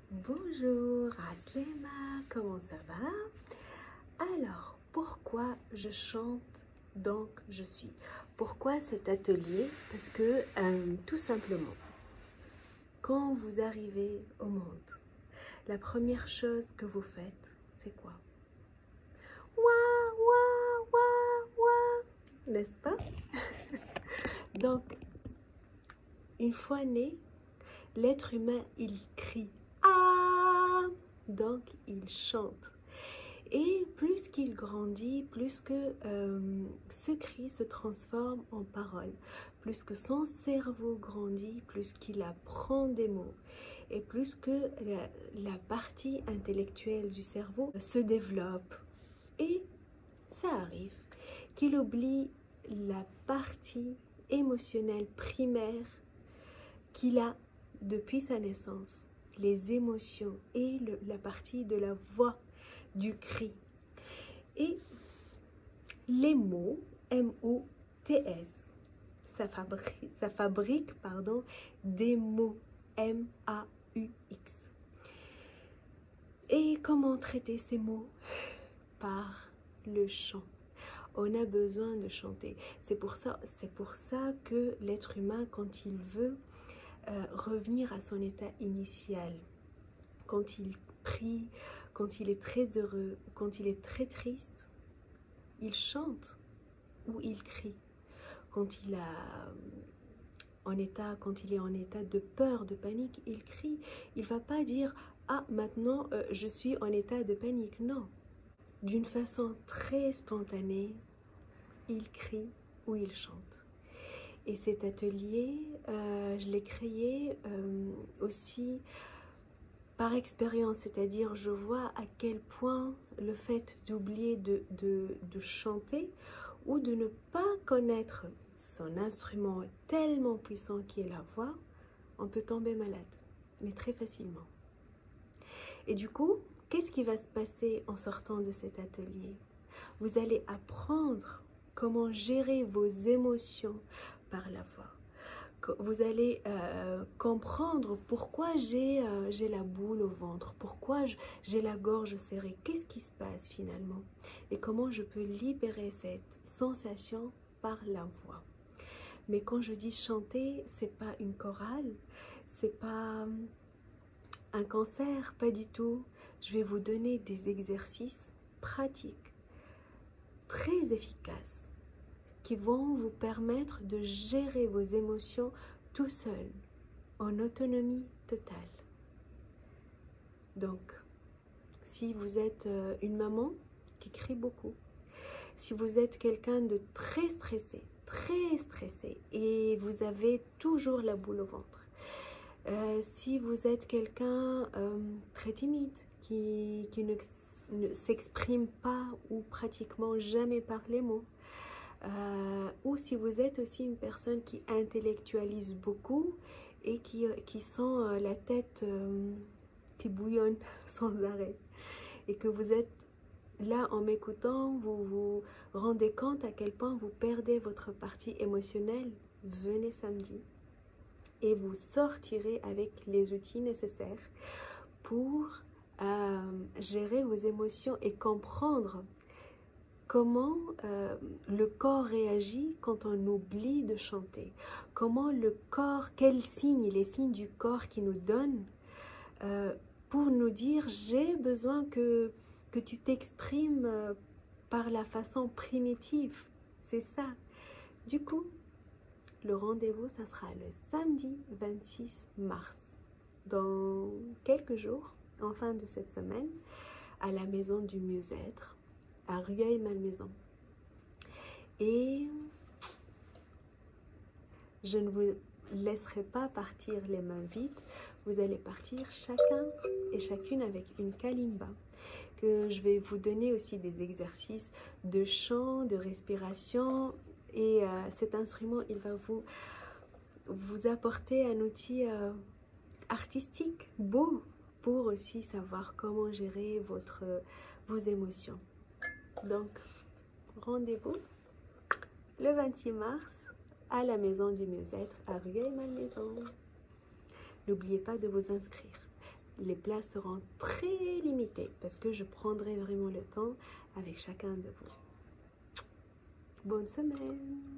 Bonjour Aslema, comment ça va? Alors, pourquoi je chante donc je suis? Pourquoi cet atelier? Parce que tout simplement, quand vous arrivez au monde, la première chose que vous faites, c'est quoi? Ouah, ouah, ouah, ouah, n'est-ce pas? Donc, une fois né, l'être humain, il crie. Ah! Donc, il chante. Et plus qu'il grandit, plus que ce cri se transforme en parole, plus que son cerveau grandit, plus qu'il apprend des mots, et plus que la partie intellectuelle du cerveau se développe. Et ça arrive qu'il oublie la partie émotionnelle primaire qu'il a depuis sa naissance, les émotions et la partie de la voix, du cri. Et les mots, M-O-T-S, ça fabrique des mots, M-A-U-X. Et comment traiter ces mots? Par le chant. On a besoin de chanter. C'est pour ça que l'être humain, quand il veut revenir à son état initial, quand il prie, quand il est très heureux, quand il est très triste, il chante ou il crie. Quand il est en état de peur, de panique, il crie. Il ne va pas dire « Ah, maintenant, je suis en état de panique ». Non. D'une façon très spontanée, il crie ou il chante. Et cet atelier, je l'ai créé aussi par expérience, c'est-à-dire je vois à quel point le fait d'oublier de chanter ou de ne pas connaître son instrument tellement puissant qui est la voix, on peut tomber malade, mais très facilement. Et du coup, qu'est-ce qui va se passer en sortant de cet atelier? Vous allez apprendre comment gérer vos émotions par la voix. Vous allez comprendre pourquoi j'ai la boule au ventre, pourquoi j'ai la gorge serrée, qu'est-ce qui se passe finalement et comment je peux libérer cette sensation par la voix. Mais quand je dis chanter, c'est pas une chorale, c'est pas un concert, pas du tout. Je vais vous donner des exercices pratiques, très efficaces, qui vont vous permettre de gérer vos émotions tout seul, en autonomie totale. Donc, si vous êtes une maman qui crie beaucoup, si vous êtes quelqu'un de très stressé, et vous avez toujours la boule au ventre, si vous êtes quelqu'un très timide, qui ne s'exprime pas ou pratiquement jamais par les mots, ou si vous êtes aussi une personne qui intellectualise beaucoup et qui sent la tête qui bouillonne sans arrêt, et que vous êtes là en m'écoutant, vous vous rendez compte à quel point vous perdez votre partie émotionnelle, venez samedi et vous sortirez avec les outils nécessaires pour gérer vos émotions et comprendre comment le corps réagit quand on oublie de chanter. Comment le corps, quels signes, les signes du corps qui nous donnent pour nous dire j'ai besoin que tu t'exprimes par la façon primitive. C'est ça. Du coup, le rendez-vous, ça sera le samedi 26 mars. Dans quelques jours, en fin de cette semaine, à la Maison du Mieux-être, à Rueil-Malmaison. Et je ne vous laisserai pas partir les mains vides. Vous allez partir chacun et chacune avec une kalimba. Que je vais vous donner aussi des exercices de chant, de respiration. Et cet instrument, il va vous apporter un outil artistique, beau, pour aussi savoir comment gérer vos émotions. Donc, rendez-vous le 26 mars à la Maison du Mieux-être à Rueil-Malmaison. N'oubliez pas de vous inscrire. Les places seront très limitées parce que je prendrai vraiment le temps avec chacun de vous. Bonne semaine!